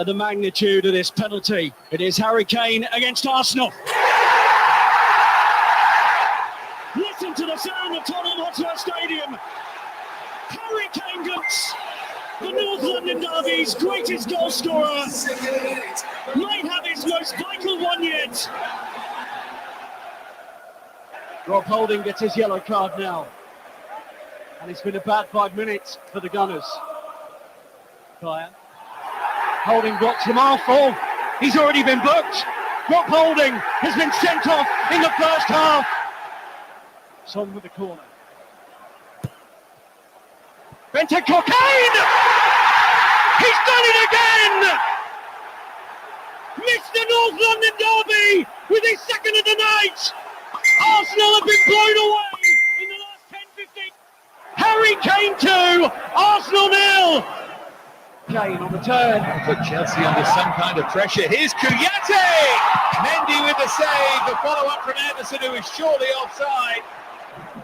The magnitude of this penalty. It is Harry Kane against Arsenal. Listen to the sound of Tottenham Hotspur Stadium. Harry Kane gets the North London derby's greatest goal scorer. Might have his most vital one yet. Rob Holding gets his yellow card now. And it's been a bad 5 minutes for the Gunners. Kaya. Holding blocks the mouthful. He's already been booked. Rob Holding has been sent off in the first half. Son with the corner. Bentancur Kane! He's done it again! Missed the North London derby with his second of the night. Arsenal have been blown away in the last 10-15. Harry Kane 2, Arsenal 0. Kane on the turn. Put Chelsea under some kind of pressure. Here's Kouyaté! Mendy with the save. The follow-up from Anderson, who is surely offside.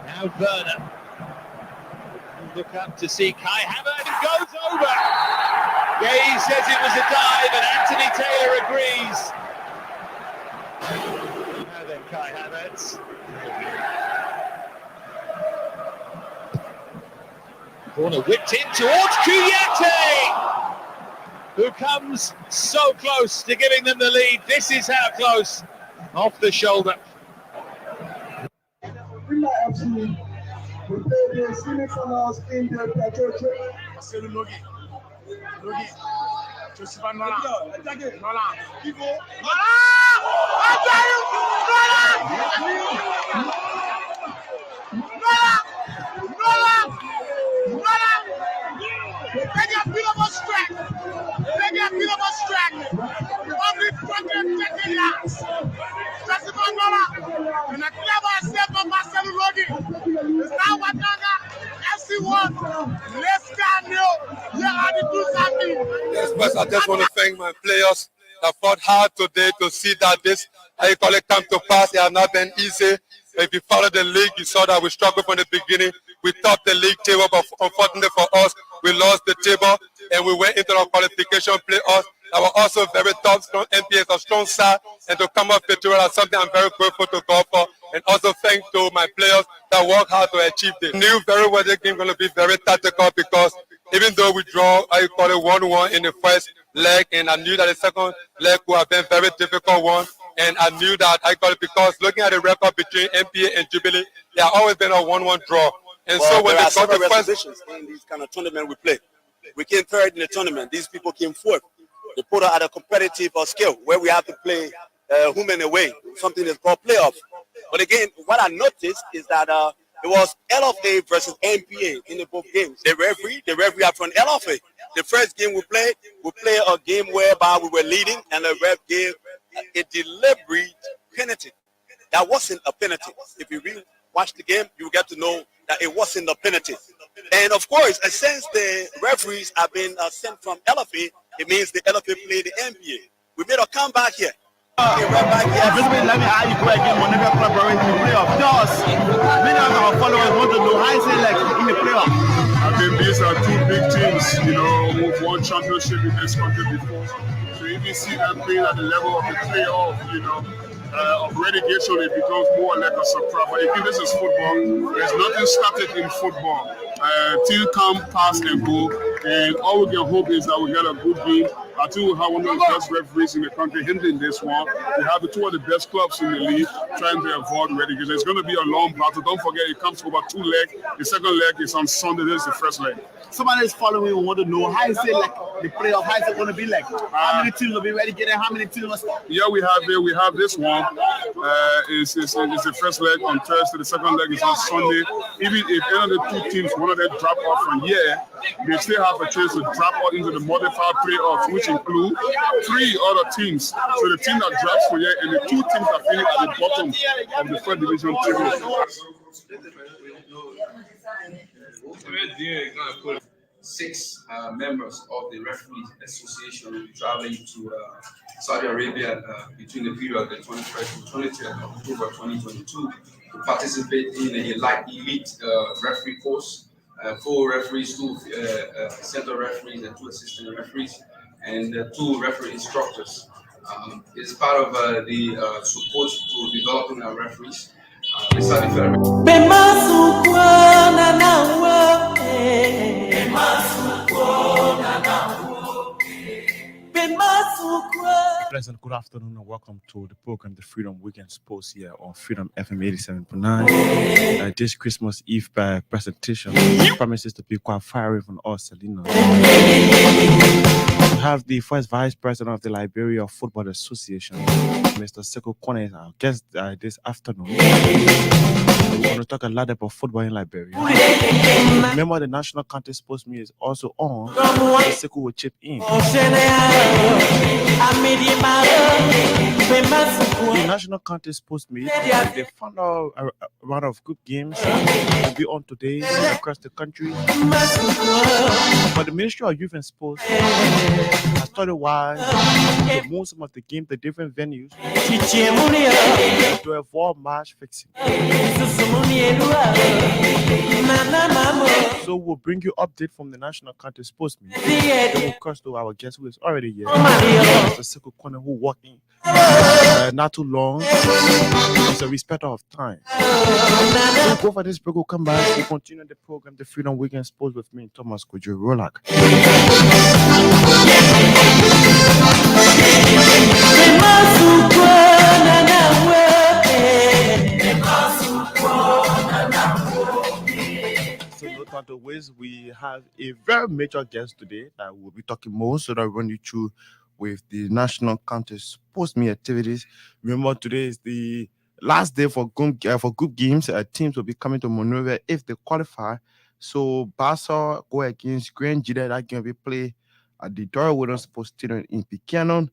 Now Werner. Look up to see Kai Havertz, and goes over. Gay says it was a dive, and Anthony Taylor agrees. Now then, Kai Havertz. Corner whipped in towards Kouyaté, who comes so close to giving them the lead. This is how close, off the shoulder. Yes, but I just want to thank my players that fought hard today to see that this, how you call it, come to pass. It has not been easy. If you follow the league, you saw that we struggled from the beginning. We topped the league table, but unfortunately for us, we lost the table and we went into the qualification playoffs. That were also very tough, strong NPS, a strong side, and to come up victorious is something I'm very grateful to God for. And also thanks to my players that work hard to achieve this. I knew very well the game going to be very tactical because even though we draw, I call it 1-1 in the first leg, and I knew that the second leg would have been a very difficult one. And I knew that I call it because looking at the record between NBA and Jubilee, there has always been a 1-1 draw. And well, so when there they are several got the reservations in these kind of tournament we play. We came third in the tournament. These people came fourth. They put us at a competitive scale where we have to play home and away, something that's called playoff. But again, what I noticed is that it was LFA versus NBA in the both games. The referee are from LFA. The first game we played a game whereby we were leading and the ref gave a deliberate penalty. That wasn't a penalty. If you really watch the game, you get to know that it wasn't a penalty. And of course, since the referees have been sent from LFA, it means the LFA play the NBA. We made a comeback here. Basically, let me ask you again whenever collaborating in the playoff. Because many of our followers want to know how is it like in the playoff. I think these are two big teams, you know, who've won championship in this country before. So if you see them playing at the level of the playoff, you know, of relegation, it becomes more like a surprise. But again, this is football. There's nothing static in football. Team come, pass, and go. And all we can hope is that we get a good game. I think we have one of the best referees in the country handling this one. We have two of the best clubs in the league trying to avoid relegation. It's going to be a long battle. Don't forget, it comes over 2 legs. The second leg is on Sunday. This is the first leg. Somebody is following and want to know how is it like the playoff? How is it going to be like? How many teams will be relegated? How many teams? Yeah, we have this one. It's the first leg on Thursday. The second leg is on Sunday. Even if any of the two teams, one of them drop off from here, they still have a chance to drop out into the modified playoffs, which include 3 other teams. So the team that drops from here and the 2 teams that finish at the bottom of the third division table. 6 members of the Referees Association will be traveling to Saudi Arabia between the period of the 21st to 23rd of October 2022 to participate in a elite referee course. 4 referees, 2 center referees, and 2 assistant referees. and 2 referee instructors. It's part of the support to developing our referees. The Saudi Federation. Pleasant good afternoon and welcome to the program The Freedom Weekend Sports here on Freedom FM 87.9. This Christmas Eve presentation promises to be quite fiery from us, Selena. We have the first Vice President of the Liberia Football Association, Mr. Sekou Konneh, our guest this afternoon. We're going to talk a lot about football in Liberia. Remember, the National County Sports Meet is also on. Sekou will chip in. The National County Sports Meet, they found out a round of group games will be on today across the country. But the Ministry of Youth and Sports has started why to move some of the games to different venues to avoid match fixing. So we'll bring you update from the National County Sports Meet. Then we'll cross to our guest who is already here, Mr. Sekou Konneh, who walked in not too long. It's a respect of time. We'll go for this break, we'll come back, we'll continue the program, The Freedom Weekend Sports with me, Thomas Kojo Rolak. So no time to waste, we have a very major guest today that we'll be talking more, so that I'll run you through with the National County Sports Meet activities. Remember, today is the last day for group games. Teams will be coming to Monrovia if they qualify. So Barca go against Grand Jide. That game will be played at the Dora Williams Sports Stadium in Buchanan.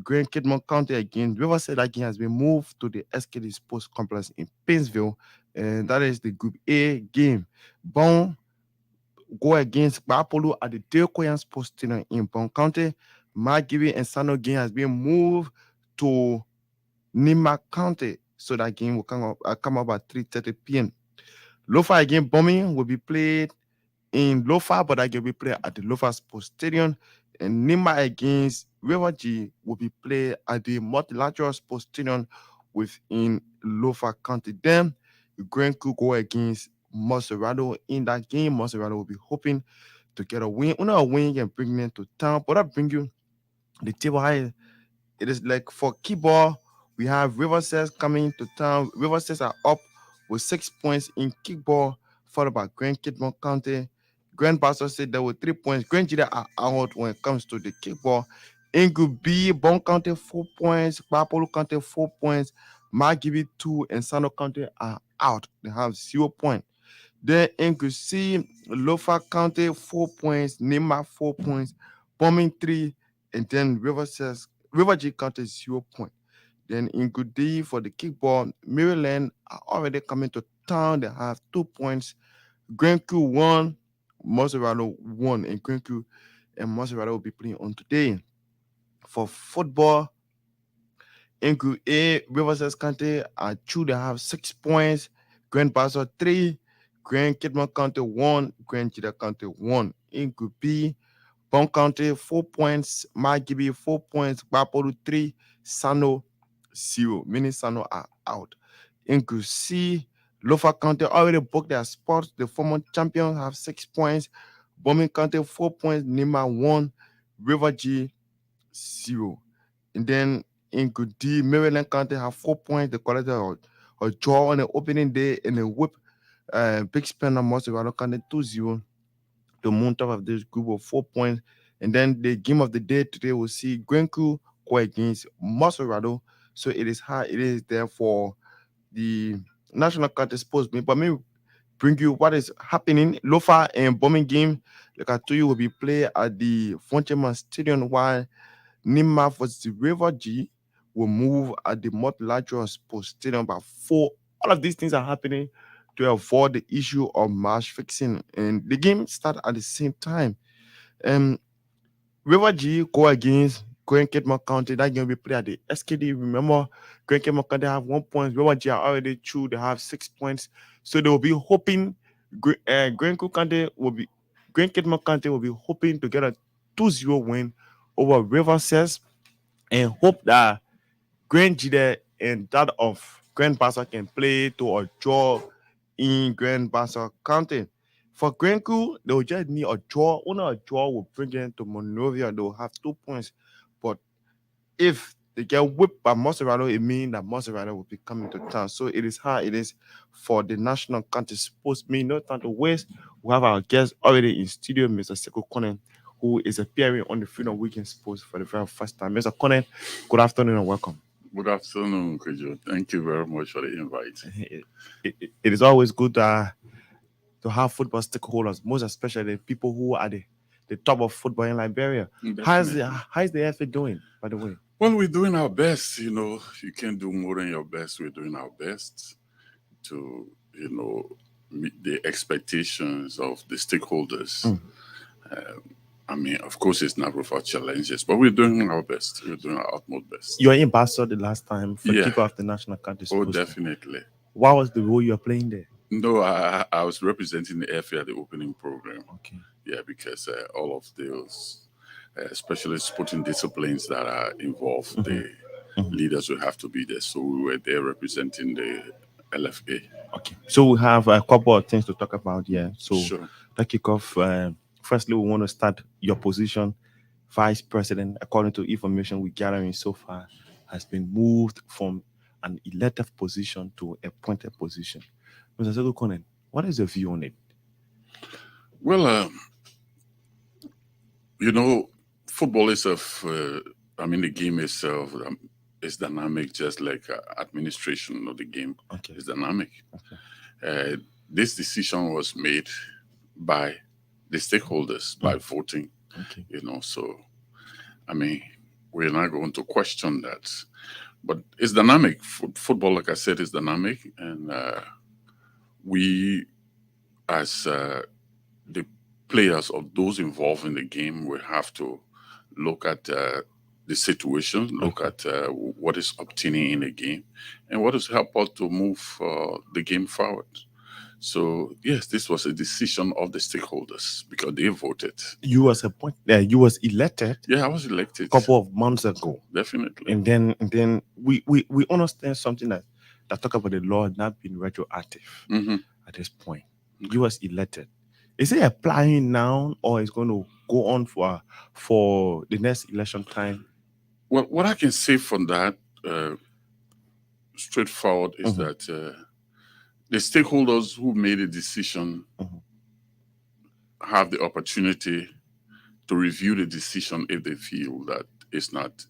Grand Kidmont County against Riverside. That game has been moved to the SKD Sports Complex in Painesville, and that is the Group A game. Bon go against Bapolu at the Deokoyan Sports Stadium in Bon County. Margibi and Sano game has been moved to Nima County, so that game will come up at 3:30 p.m. Lofa again bombing will be played in Lofa, but that game will be played at the Lofa Sports Stadium. And Nima against River G will be played at the Multilateral Sports Stadium within Lofa County. Then Grand Coup go against Monserrado. In that game, Monserrado will be hoping to get a win. Not a win and bring them to town, but I bring you the table high. It is like for kickball, we have Riverside coming to town. Riverside are up with 6 points in kickball, followed by Grand Kidmont County. Grand Pastor said there were 3 points. Grand Jida are out when it comes to the kickball. In Group B, Bon County 4 points, Bapolo County 4 points, Margibi 2, and Sano County are out. They have 0 points. Then in Group C, Lofa County 4 points, Nima 4 points, Bombing 3, and then River G County 0 points. Then in Group D for the kickball, Maryland are already coming to town. They have 2 points. Grand Coup 1, Monserrado 1, and Grand Coup and Monserrado will be playing on today. For football, in Group A, Riverside County are true. They have 6 points. Grand Basso 3, Grand Kidmont County 1, Grand Jida County 1. In Group B, Bon County 4 points, Margibi 4 points, Bapolu 3, Sano 0. Meaning Sano are out. In Group C, Lofa County already booked their spots. The former champions have 6 points. Bombing County 4 points, Nima 1, River G 0. And then in Group D, Maryland County have 4 points. They collected a draw on the opening day and a whip. Big Spender Monserrado County 2-0. The moon top of this group of 4 points. And then the game of the day today will see Grand Coup go against Monserrado. So it is hard. It is there for the National County Sports Meet. But me bring you what is happening. Lofa and bombing game, like I told you, will be played at the Fonteman Stadium, while Nima versus the River G will move at the Multilateral Sports Stadium by 4. All of these things are happening to avoid the issue of match fixing, and the game start at the same time. River G go against Grand Kidmont County. That game will be played at the SKD. Remember, Grand Kidmont County have 1 point. River G are already through. They have 6 points. So they will be hoping Grand Kidmont County will be hoping to get a 2-0 win over Riverside and hope that Grand Jide and that of Grand Bassa can play to a draw in Grand Bassa County. For Grand Crew, they will just need a draw. Only a draw will bring them to Monrovia. They will have 2 points. But if they get whipped by Monserrato, it means that Monserrato will be coming to town. So it is how it is for the national county sports. Me, no time to waste. We have our guest already in studio, Mr. Sekou Konneh, who is appearing on the Freedom Weekend Sports for the very first time. Mr. Konneh, good afternoon and welcome. Good afternoon, Kojo. Thank you very much for the invite. It is always good to have football stakeholders, most especially people who are the top of football in Liberia. How's the LFA doing, by the way? Well, we're doing our best. You know, you can't do more than your best. We're doing our best to, meet the expectations of the stakeholders. I mean, of course, it's not without challenges, but we're doing our best. We're doing our utmost best. You were in Basel the last time for Yeah. kick off the national county. Oh, definitely. What was the role you were playing there? No, I was representing the LFA at the opening program. Okay. Yeah, because all of those, especially sporting disciplines that are involved, the leaders will have to be there. So we were there representing the LFA. Okay. So we have a couple of things to talk about here. So Sure. to kick off, firstly, we want to start your position. Vice President, according to information we're gathering so far, has been moved from an elected position to a appointed position. Mr. Sekou Konneh, what is your view on it? Well, football itself, the game itself is dynamic, just like administration of the game is dynamic. Okay. This decision was made by the stakeholders by voting. Okay. So, we're not going to question that. But it's dynamic. Football, like I said, is dynamic. And we, as the players of those involved in the game, will have to look at the situation, look at what is obtaining in the game, and what is help us to move the game forward. So yes, this was a decision of the stakeholders because they voted. You was appointed. You was elected. Yeah, I was elected a couple of months ago. Definitely. And then we understand something that talk about the law not being retroactive at this point. You was elected. Is it applying now, or is going to go on for the next election time? Well, what I can say from that, straightforward, is that the stakeholders who made a decision have the opportunity to review the decision if they feel that it's not,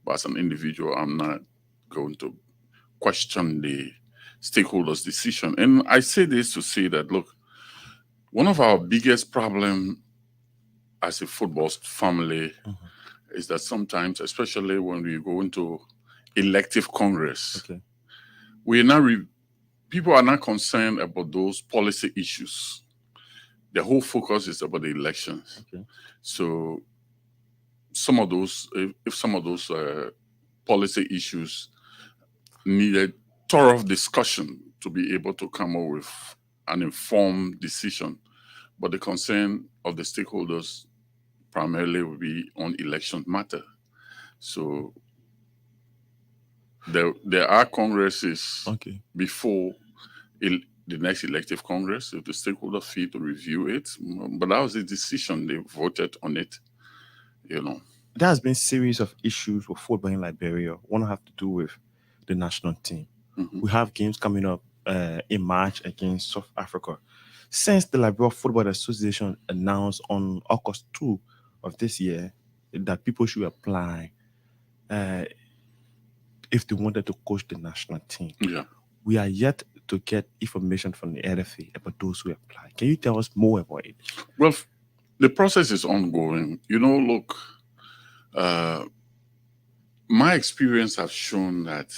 but as an individual, I'm not going to question the stakeholders' decision. And I say this to say that, look, one of our biggest problems as a football family is that sometimes, especially when we go into elective Congress, people are not concerned about those policy issues. The whole focus is about the elections. Okay. So some of those, if some of those policy issues needed thorough discussion to be able to come up with an informed decision, but the concern of the stakeholders primarily will be on election matter. So there are congresses before the next elective Congress if the stakeholder feel to review it, but that was a decision. They voted on it. There has been a series of issues with football in Liberia. One have to do with the national team. We have games coming up in March against South Africa. Since the Liberia Football Association announced on August 2 of this year that people should apply if they wanted to coach the national team. Yeah. We are yet to get information from the LFA about those who apply. Can you tell us more about it? Well, the process is ongoing. Look, my experience has shown that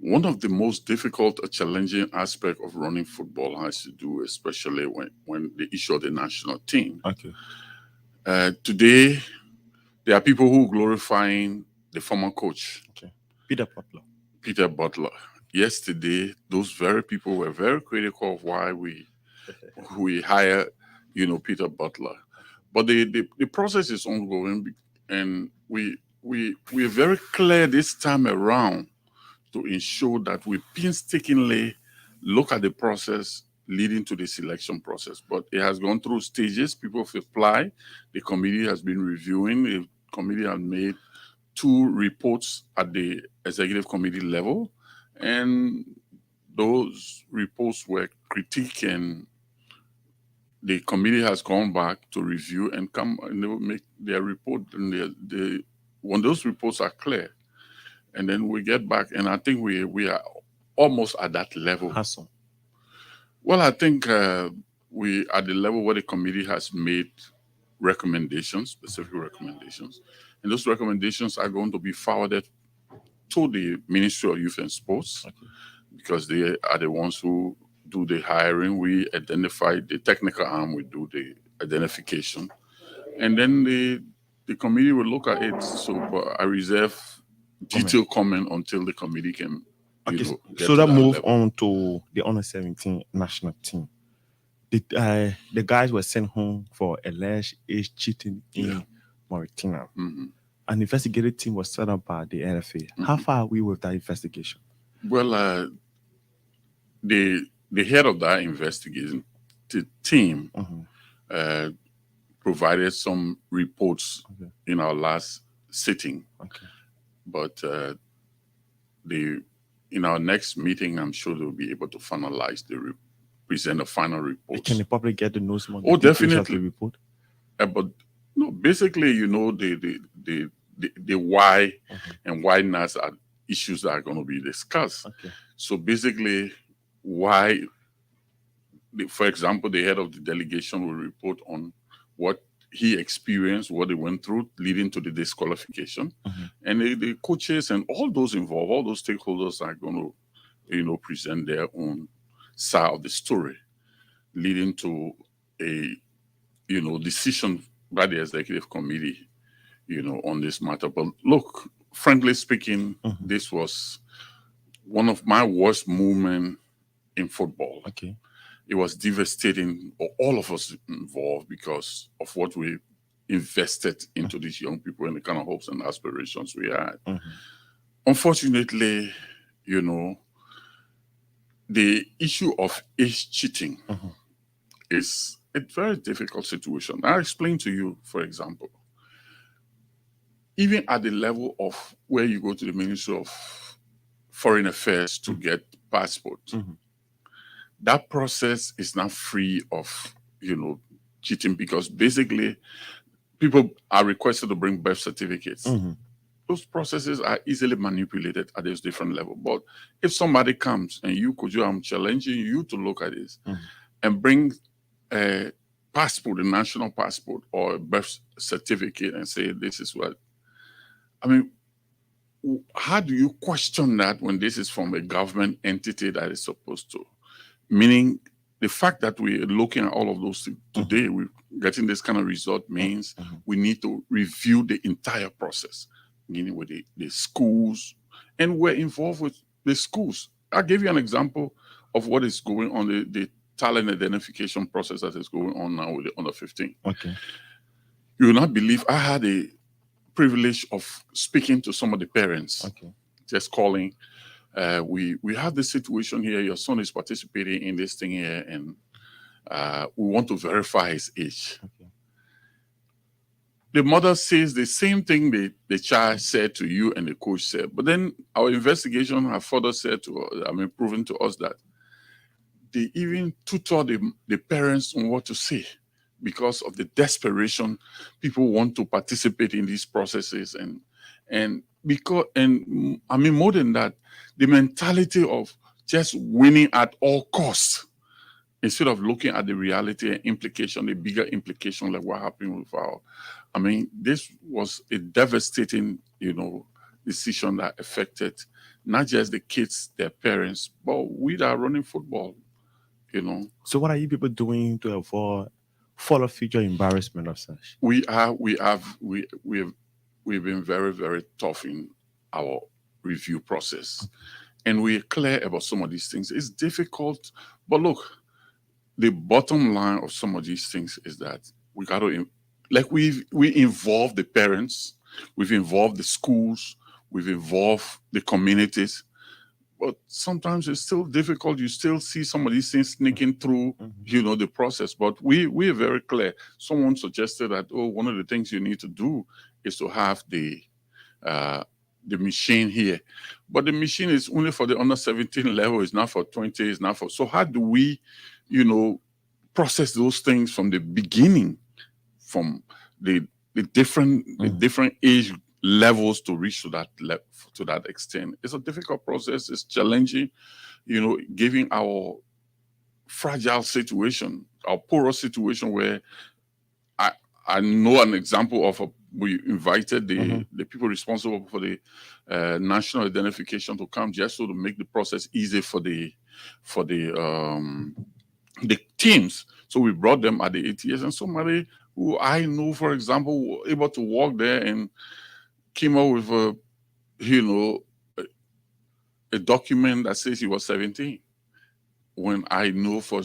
one of the most difficult or challenging aspect of running football has to do, especially when the issue of the national team. Okay. Today, there are people who are glorifying the former coach. Okay. Peter Butler. Yesterday, those very people were very critical of why we hire, Peter Butler. But the process is ongoing. and we're very clear this time around to ensure that we painstakingly look at the process leading to the selection process. But it has gone through stages. People have applied. The committee has been reviewing. The committee has made 2 reports at the executive committee level, and those reports were critiqued, and the committee has gone back to review and come and they will make their report, and when those reports are clear, and then we get back, and I think we are almost at that level. Hassan. Well, I think we at the level where the committee has made recommendations, specific recommendations, and those recommendations are going to be forwarded to the Ministry of Youth and Sports, because they are the ones who do the hiring. We identify the technical arm, we do the identification, and then the committee will look at it. So I reserve detailed comment until the committee can. Okay, Get so to that move level. on to the under 17 national team. The guys were sent home for alleged age cheating in Mauritania. An investigative team was set up by the LFA. How far are we with that investigation? Well, the head of that investigation team provided some reports in our last sitting. But in our next meeting, I'm sure they'll be able to finalize present a final report. Can the public get to know some of the Oh, details definitely. of the report? But no, basically, the why and why not are issues that are going to be discussed. So basically, why, for example, the head of the delegation will report on what he experienced, what they went through, leading to the disqualification, and the coaches and all those involved, all those stakeholders are going to, present their own side of the story, leading to a, decision by the executive committee, on this matter. But look, frankly speaking, this was one of my worst moments in football. It was devastating for all of us involved because of what we invested into these young people and the kind of hopes and aspirations we had. Unfortunately, the issue of age cheating is a very difficult situation. I'll explain to you, for example, even at the level of where you go to the Ministry of Foreign Affairs to get passport, that process is not free of, cheating, because basically people are requested to bring birth certificates. Those processes are easily manipulated at this different level. But if somebody comes and I'm challenging you to look at this and bring a passport, a national passport or a birth certificate, and say this is what, how do you question that when this is from a government entity that is supposed to? Meaning, the fact that we're looking at all of those things today, we're getting this kind of result means we need to review the entire process, meaning with the schools, and we're involved with the schools. I'll give you an example of what is going on, the talent identification process that is going on now with the under 15. You will not believe, I had a privilege of speaking to some of the parents, just calling. We have this situation here, your son is participating in this thing here, and we want to verify his age. The mother says the same thing the child said to you and the coach said, but then our investigation have further said proven to us that they even tutor the parents on what to say because of the desperation. People want to participate in these processes, and more than that, the mentality of just winning at all costs instead of looking at the reality and implication, the bigger implication, like what happened with this was a devastating, decision that affected not just the kids, their parents, but we that are running football, So what are you people doing to avoid further future embarrassment of such? We've been very, very tough in our review process. And we're clear about some of these things. It's difficult, but look, the bottom line of some of these things is that we got to, we involve the parents, we've involved the schools, we've involved the communities. But sometimes it's still difficult. You still see some of these things sneaking through, the process. But we are very clear. Someone suggested that, one of the things you need to do is to have the machine here. But the machine is only for the under 17 level. It's not for 20. It's not for. So how do we, process those things from the beginning, from the different age levels to reach to that extent? It's a difficult process. It's challenging, given our fragile situation, our porous situation, where I know an example of we invited the people responsible for the national identification to come, just so to make the process easy for the teams. So we brought them at the ATS, and somebody who I know, for example, were able to walk there and came up with a document that says he was 17, when I know for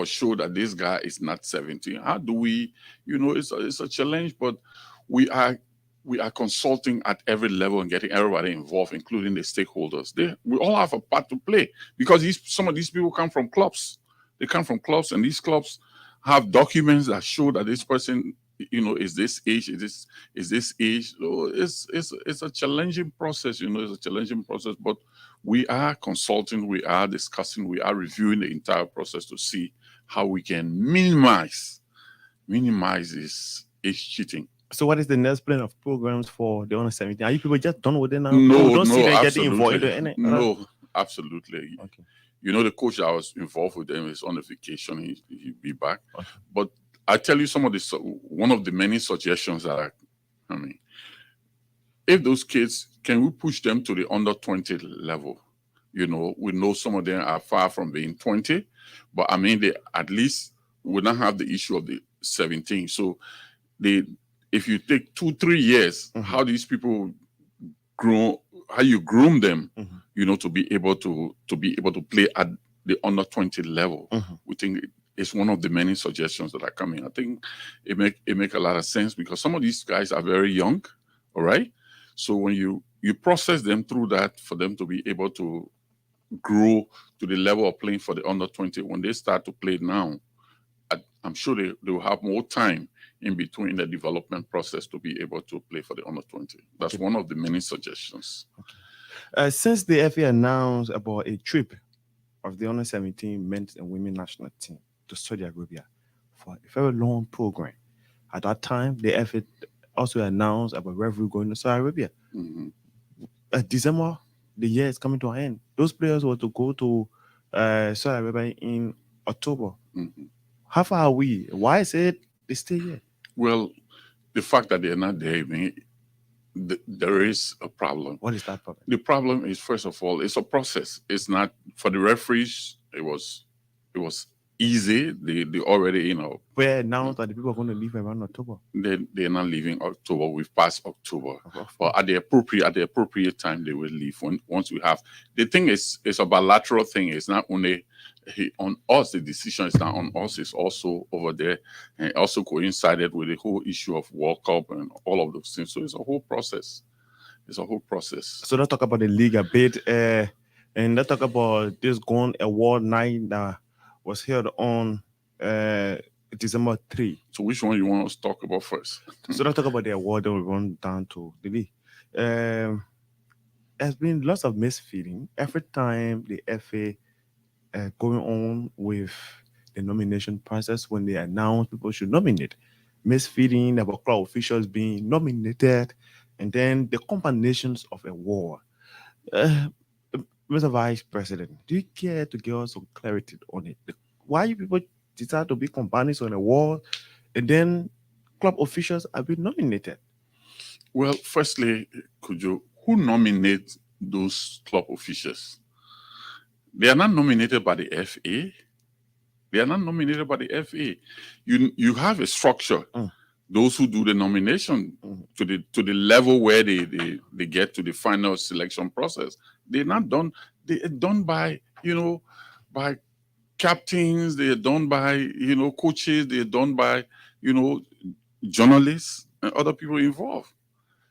sure that this guy is not 17. How do we, it's a challenge, but we are consulting at every level and getting everybody involved, including the stakeholders. We all have a part to play, because some of these people come from clubs. They come from clubs, and these clubs have documents that show that this person, is this age, is this age. So it's a challenging process, it's a challenging process, but we are consulting, we are discussing, we are reviewing the entire process to see how we can minimize this age cheating. So what is the next plan of programs for the under 17? Are you people just done with it now? No, don't see them getting involved absolutely. in it? No, absolutely. Okay. The coach that was involved with them is on a vacation. He'll be back. Okay. But I tell you one of the many suggestions that if those kids, can we push them to the under 20 level? We know some of them are far from being 20, but they at least would not have the issue of the 17. So if you take 2-3 years, how these people grow, how you groom them, to be able to play at the under 20 level. We think it's one of the many suggestions that are coming. I think it make a lot of sense, because some of these guys are very young, all right? So when you process them through that, for them to be able to grow to the level of playing for the under 20, when they start to play now, I'm sure they will have more time in between the development process to be able to play for the under 20. That's one of the many suggestions. Since the FA announced about a trip of the under 17 men's and women national team to Saudi Arabia for a very long program, at that time the FA also announced about referee going to Saudi Arabia. December, the year is coming to an end. Those players were to go to Saudi Arabia in October. How far are we? Why is it they stay here? Well, the fact that they're not there, there is a problem. What is that problem? The problem is, first of all, it's a process. It's not for the referees. It was easy. They already, Where announced that the people are going to leave around October. They're not leaving October. We've passed October. But at the appropriate time, they will leave. Once we have, the thing is, it's a bilateral thing. It's not only on us. The decision is not on us. It's also over there, and also coincided with the whole issue of World Cup and all of those things. So it's a whole process. So let's talk about the league a bit, and let's talk about this Gone Award night that was held on December 3. So which one you want us to talk about first? So let's talk about the award, then we run down to the league. There's been lots of misfeeding every time the FA going on with the nomination process. When they announce people should nominate, misfeeding about club officials being nominated, and then the combinations of award. Mr. Vice President, do you care to give us some clarity on it? Why you people decide to be companies on award, and then club officials have been nominated? Well, firstly, who nominates those club officials? They are not nominated by the FA. You have a structure. Those who do the nomination to the level where they get to the final selection process, they're not done. They're done by by captains. They're done by coaches. They're done by journalists and other people involved.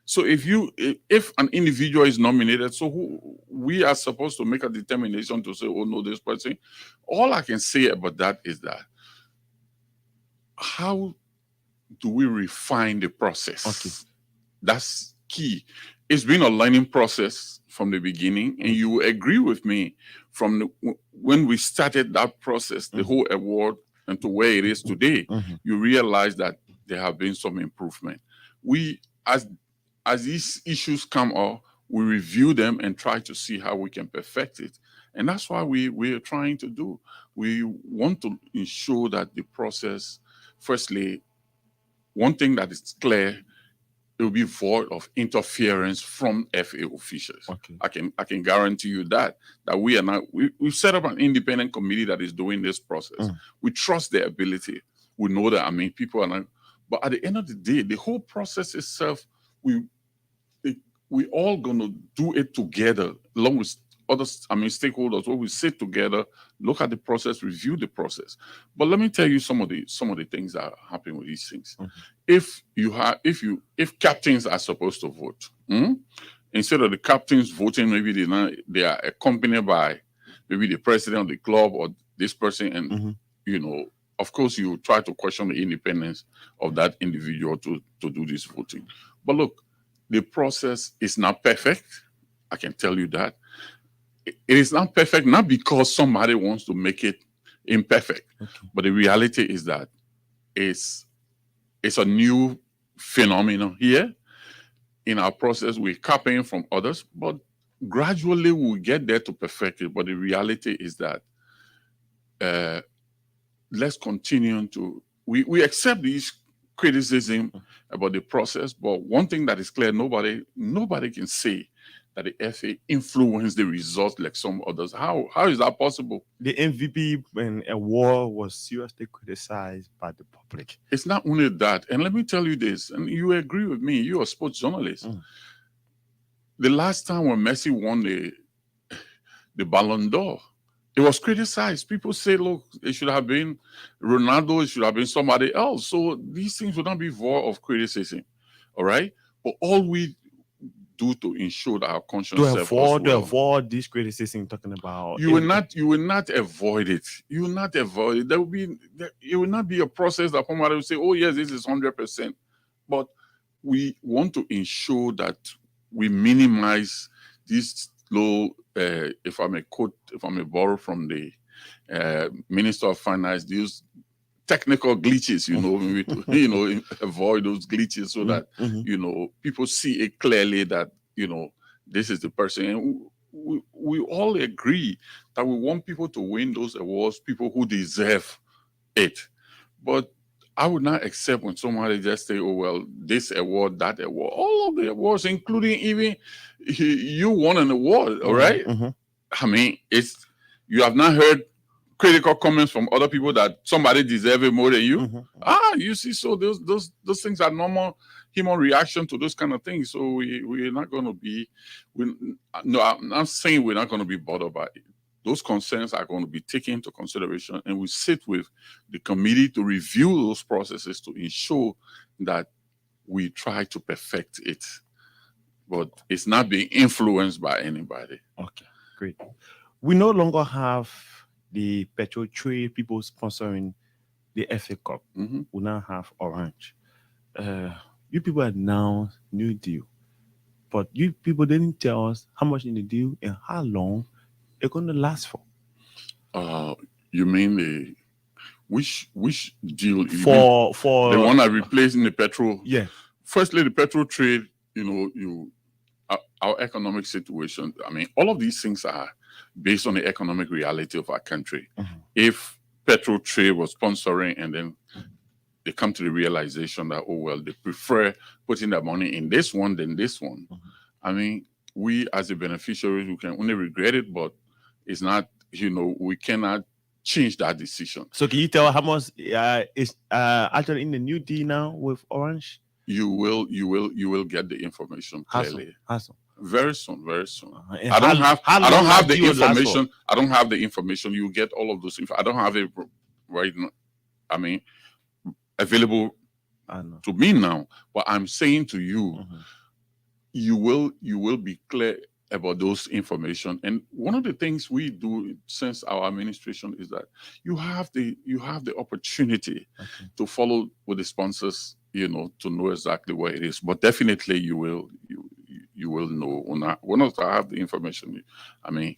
So if an individual is nominated, so we are supposed to make a determination to say, oh no, this person. All I can say about that is that how do we refine the process? Okay. That's key. It's been a learning process from the beginning, and you agree with me from when we started that process, the whole award, and to where it is today. You realize that there have been some improvement. We, as these issues come up, we review them and try to see how we can perfect it. And that's why we're trying to do. We want to ensure that the process, firstly, one thing that is clear, it will be void of interference from FA officials. Okay. I can guarantee you that we are not. We've set up an independent committee that is doing this process. We trust their ability. We know that. I mean, people are not. But at the end of the day, the whole process itself, we all gonna do it together, along with others. I mean, stakeholders. Where we sit together, look at the process, review the process. But let me tell you some of the things that are happening with these things. If captains are supposed to vote, instead of the captains voting, maybe they are accompanied by maybe the president of the club or this person, and of course, you try to question the independence of that individual to do this voting. But look, the process is not perfect. I can tell you that. It is not perfect, not because somebody wants to make it imperfect, but the reality is that it's a new phenomenon here. In our process, we're copying from others, but gradually we'll get there to perfect it. But the reality is that let's continue to, we accept these criticism about the process, but one thing that is clear, nobody can say that the FA influenced the results like some others. How is that possible? The MVP and award was seriously criticized by the public. It's not only that, and let me tell you this, and you agree with me, you're a sports journalist. The last time when Messi won the Ballon d'Or, it was criticized. People say, look, it should have been Ronaldo, it should have been somebody else. So these things would not be void of criticism. All right? But all we do to ensure that our conscience to avoid this criticism talking about you will not avoid it. You will not avoid it. It will not be a process that somebody will say, oh yes, this is 100%. But we want to ensure that we minimize these low, if I may borrow from the Minister of Finance, these technical glitches, avoid those glitches so that, people see it clearly that, this is the person. And we all agree that we want people to win those awards, people who deserve it. But I would not accept when somebody just say, oh, well, this award, that award, all of the awards, including even you won an award, all right? I mean, you have not heard critical comments from other people that somebody deserves it more than you. You see, so those things are normal human reaction to those kind of things. So we're not going to be, I'm not saying we're not going to be bothered by it. Those concerns are going to be taken into consideration, and we sit with the committee to review those processes to ensure that we try to perfect it. But it's not being influenced by anybody. Okay, great. We no longer have the petrol trade people sponsoring the FA Cup. We now have Orange. You people announced new deal, but you people didn't tell us how much in the deal and how long it's going to last for. You mean which deal? For the one that replacing the petrol? Yeah. Firstly, the petrol trade. Our economic situation. I mean, all of these things are based on the economic reality of our country. If petrol trade was sponsoring and then they come to the realization that, oh, well, they prefer putting their money in this one than this one. I mean, we as the beneficiaries, we can only regret it, but it's not, we cannot change that decision. So can you tell how much is actually in the new deal now with Orange? You will get the information clearly. How soon? Very soon. I don't have the information. I don't have the information. You get all of those. I don't have it right now. I mean, available to me now. But I'm saying to you, you will be clear about those information. And one of the things we do since our administration is that you have the opportunity to follow with the sponsors, to know exactly where it is. But definitely you will know when I have the information. I mean,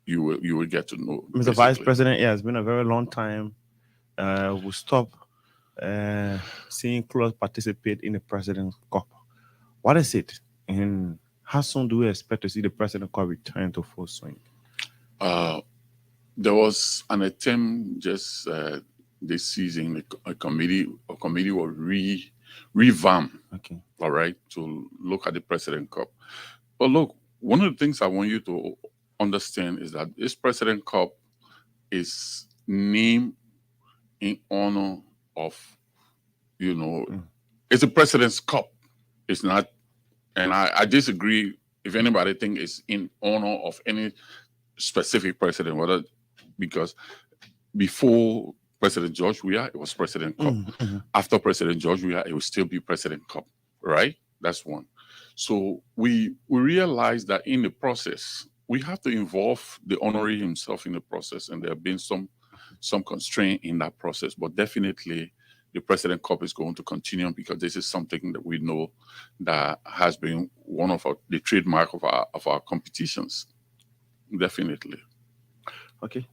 you will get to know. Mr. Basically. Vice President, it has been a very long time. We stop seeing clubs participate in the President's Cup. What is it, and how soon do we expect to see the President's Cup return to full swing? There was an attempt just this season. A committee will revamp. Okay. All right, to look at the President Cup. But look, one of the things I want you to understand is that this President Cup is named in honor of, it's a President's Cup. It's not, and I disagree if anybody thinks it's in honor of any specific president, whether because before President George Weah, it was President Cup. After President George Weah, it will still be President Cup, right? That's one. So we realize that in the process, we have to involve the honoree himself in the process, and there have been some constraint in that process. But definitely, the President Cup is going to continue because this is something that we know that has been one of the trademark of our competitions. Definitely. Okay.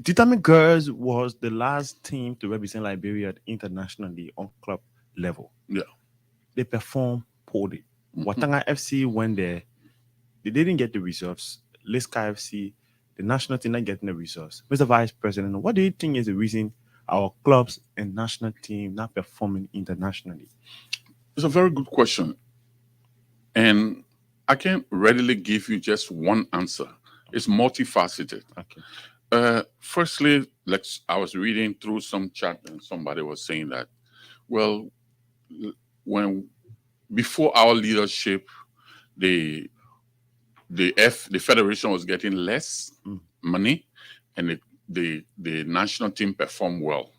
Determined Girls was the last team to represent Liberia internationally on club level. Yeah. They performed poorly. Watanga FC went there. They didn't get the results. Liska FC, the national team, not getting the results. Mr. Vice President, what do you think is the reason our clubs and national team not performing internationally? It's a very good question. And I can't readily give you just one answer. It's multifaceted. Okay. Firstly, I was reading through some chat and somebody was saying that, well, before our leadership, the federation was getting less money, and the national team performed well.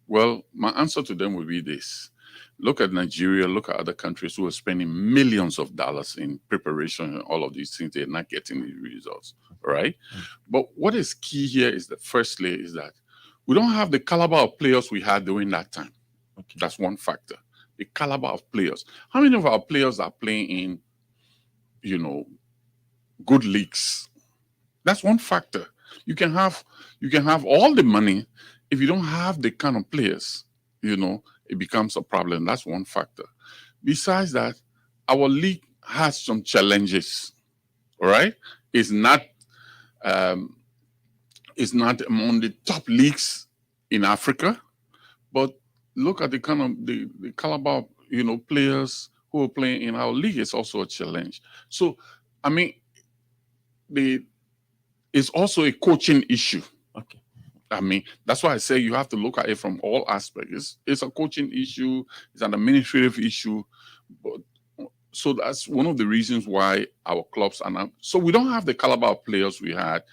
Well, my answer to them would be this: look at Nigeria, look at other countries who are spending millions of dollars in preparation and all of these things. They're not getting the results, right? But what is key here is that firstly is that we don't have the caliber of players we had during that time. Okay. That's one factor. The caliber of players. How many of our players are playing in, good leagues? That's one factor. You can have all the money if you don't have the kind of players, it becomes a problem. That's one factor. Besides that, our league has some challenges. All right, it's not among the top leagues in Africa, but look at the kind of the caliber of, players who are playing in our league. It's also a challenge. So, I mean, it's also a coaching issue. Okay. I mean, that's why I say you have to look at it from all aspects. It's a coaching issue, it's an administrative issue, but so that's one of the reasons why our clubs are not. So we don't have the caliber of players we had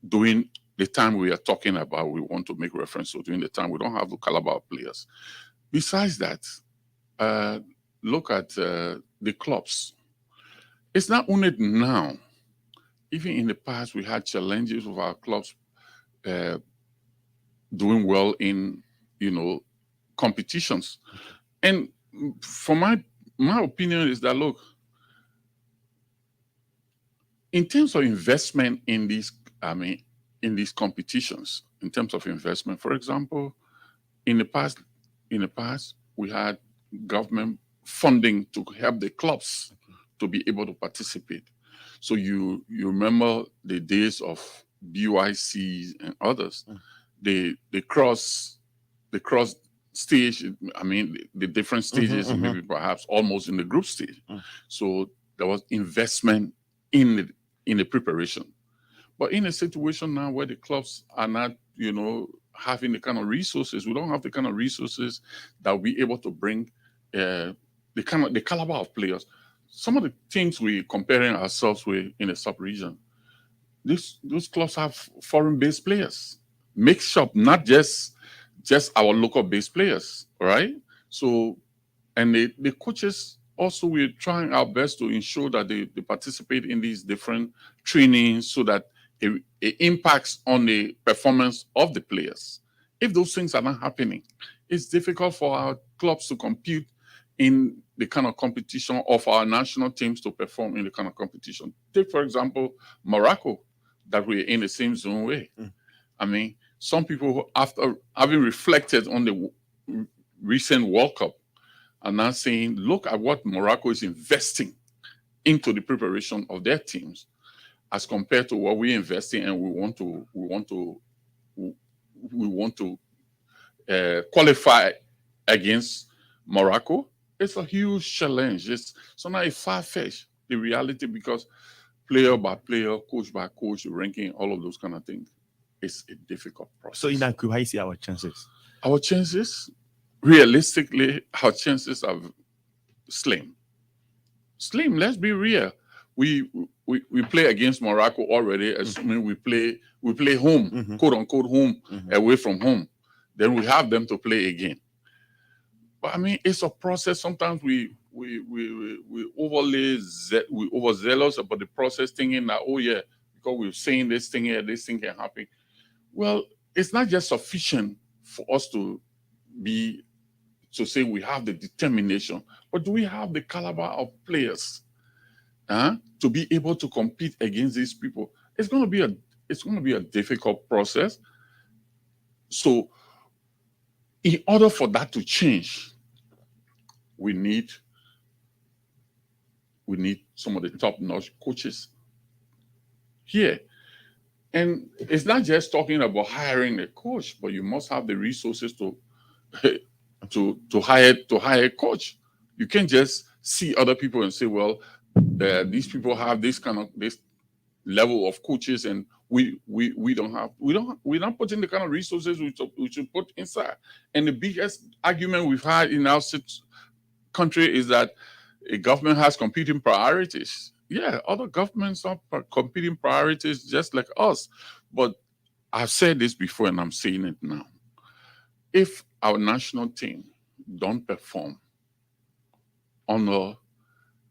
during the time we are talking about. We want to make reference to during the time we don't have the caliber of players. Besides that, look at the clubs. It's not only now. Even in the past, we had challenges with our clubs doing well in, competitions. And for my opinion is that, look, in terms of investment in these competitions, in terms of investment, for example, in the past, we had government funding to help the clubs to be able to participate. So you remember the days of BYCs and others, the cross stage. I mean, the different stages, and maybe perhaps almost in the group stage. So there was investment in the preparation. But in a situation now where the clubs are not, having the kind of resources, we don't have the kind of resources that will be able to bring the caliber of players. Some of the things we're comparing ourselves with in the sub-region, those clubs have foreign-based players, mixed up, not just our local-based players, right? So, and the coaches also we're trying our best to ensure that they participate in these different trainings so that it impacts on the performance of the players. If those things are not happening, it's difficult for our clubs to compete in the kind of competition, of our national teams to perform in the kind of competition. Take, for example, Morocco, that we're in the same zone way. I mean, some people, after having reflected on the recent World Cup, are now saying, look at what Morocco is investing into the preparation of their teams as compared to what we're investing, and we want to qualify against Morocco. It's a huge challenge. It's not a far-fetched, the reality, because player by player, coach by coach, ranking, all of those kind of things, it's a difficult process. So in that group, how you see our chances? Our chances, realistically, our chances are slim. Slim, let's be real. We play against Morocco already, assuming we play home, quote unquote home, away from home. Then we have them to play again. But I mean, it's a process. Sometimes we overzealous about the process, thinking that, oh yeah, because we're saying this thing here, this thing can happen. Well, it's not just sufficient for us to say we have the determination, but do we have the caliber of players to be able to compete against these people? It's going to be a difficult process. So, in order for that to change, we need some of the top-notch coaches here. And it's not just talking about hiring a coach, but you must have the resources to hire a coach. You can't just see other people and say, well, these people have this level of coaches, and we're not putting the kind of resources we should put inside. And the biggest argument we've had in our country is that a government has competing priorities. Yeah, other governments have competing priorities just like us. But I've said this before and I'm saying it now. If our national team don't perform under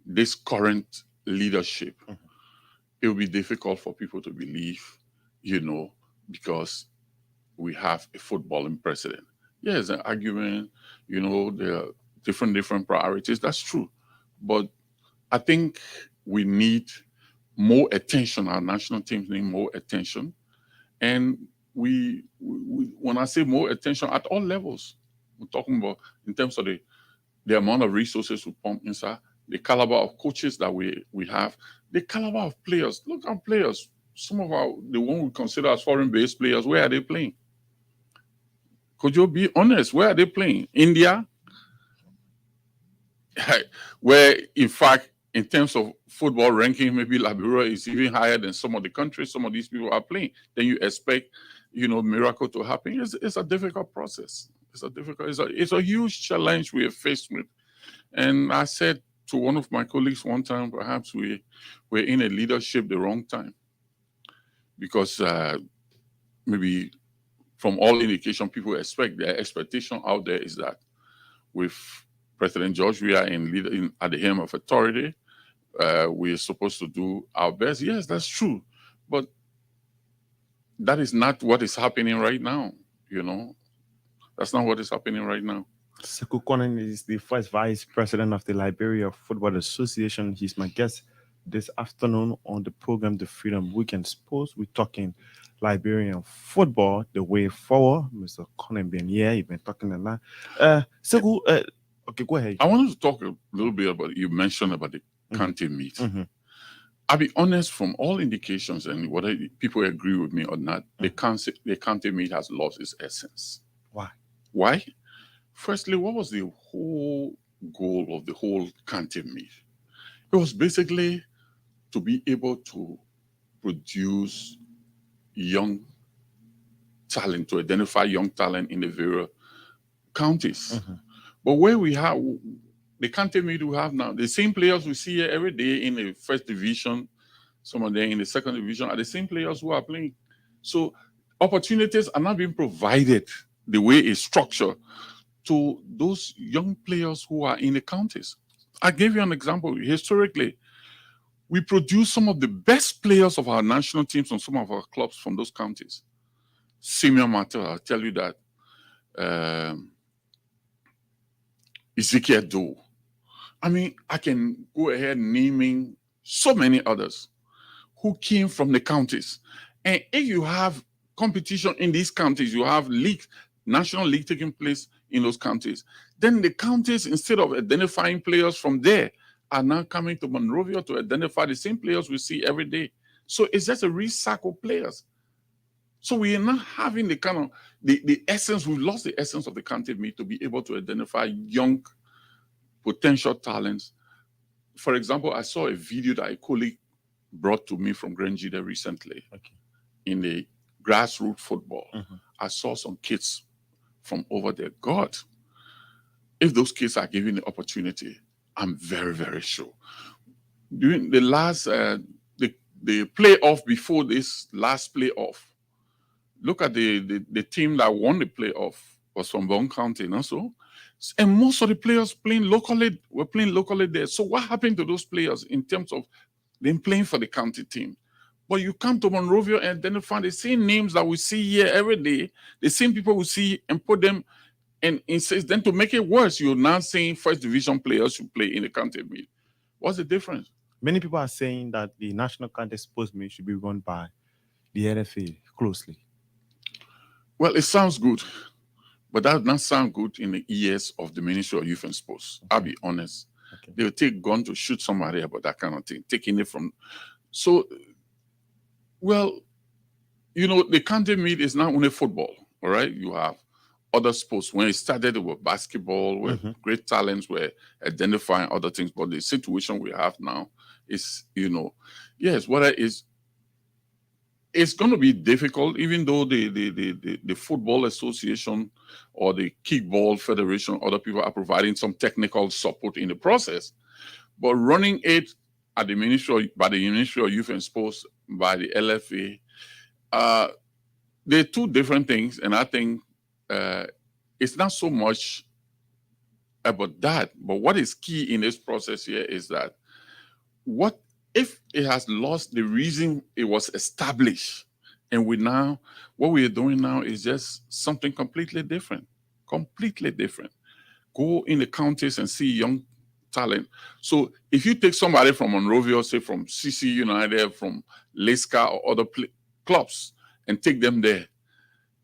this current leadership, it will be difficult for people to believe, because we have a footballing president. Yeah, it's an argument, there are different priorities. That's true. But I think we need more attention. Our national teams need more attention. And we when I say more attention at all levels, we're talking about in terms of the amount of resources we pump inside, the caliber of coaches that we have, the caliber of players. Look at players. Some of the one we consider as foreign-based players, where are they playing? Could you be honest? Where are they playing? India? Where, in fact, in terms of football ranking, maybe Liberia is even higher than some of the countries some of these people are playing. Then you expect, miracle to happen. It's a difficult process. It's a huge challenge we are faced with. And I said to one of my colleagues one time, perhaps we're in a leadership the wrong time. Because maybe from all indication, people expect, their expectation out there is that with President George, we are at the helm of authority. We're supposed to do our best. Yes, that's true. But that is not what is happening right now, That's not what is happening right now. Sekou Konneh is the first vice president of the Liberia Football Association. He's my guest this afternoon on the program, The Freedom Weekend Sports. We're talking Liberian football, the way forward. Mr. Konneh been here. You've been talking a lot. Sekou, okay, go ahead. I wanted to talk a little bit about, you mentioned about the Kante meet. I'll be honest, from all indications, and whether people agree with me or not, the Kante meet has lost its essence. Why? Firstly, what was the whole goal of the whole Kante meet? It was basically to be able to produce young talent, to identify young talent in the various counties. But where we have the Kante meet we have now, the same players we see here every day in the first division, some of them in the second division, are the same players who are playing. So opportunities are not being provided the way it's structured to those young players who are in the counties. I gave you an example. Historically, we produce some of the best players of our national teams on some of our clubs from those counties. Simeon Martel, I'll tell you that. Ezekiel Doe. I mean, I can go ahead naming so many others who came from the counties. And if you have competition in these counties, you have league, national league taking place in those counties, then the counties, instead of identifying players from there, are now coming to Monrovia to identify the same players we see every day. So it's just a recycle of players. So we are not having the kind of, the essence, we've lost the essence of the county meet to be able to identify young potential talents. For example, I saw a video that a colleague brought to me from Grenjida recently. Okay. In the grassroots football. I saw some kids from over there. God, if those kids are given the opportunity, I'm very, very sure. During the last, the playoff before this last playoff, look at the team that won the playoff was from Bone County, so. And most of the players were playing locally there. So what happened to those players in terms of them playing for the county team? But you come to Monrovia and identify the same names that we see here every day, the same people we see, and put them and insist. Then to make it worse, you're now saying first division players should play in the county meet. What's the difference? Many people are saying that the national county sports meet should be run by the LFA closely. Well, it sounds good, but that does not sound good in the ears of the Ministry of Youth and Sports. I'll be honest. Okay. They will take gun to shoot somebody about that kind of thing, taking it from. So, well, the county meet is not only football, all right? You have other sports. When it started with basketball, where great talents were identifying other things, but the situation we have now is, yes, what is. It's going to be difficult, even though the Football Association or the Kickball Federation, other people are providing some technical support in the process. But running it at the by the Ministry of Youth and Sports, by the LFA, they're two different things. And I think it's not so much about that. But what is key in this process here is that if it has lost the reason it was established, and what we are doing now is just something completely different. Go in the counties and see young talent. So if you take somebody from Monrovia, say from CC United, from Leska or other clubs, and take them there,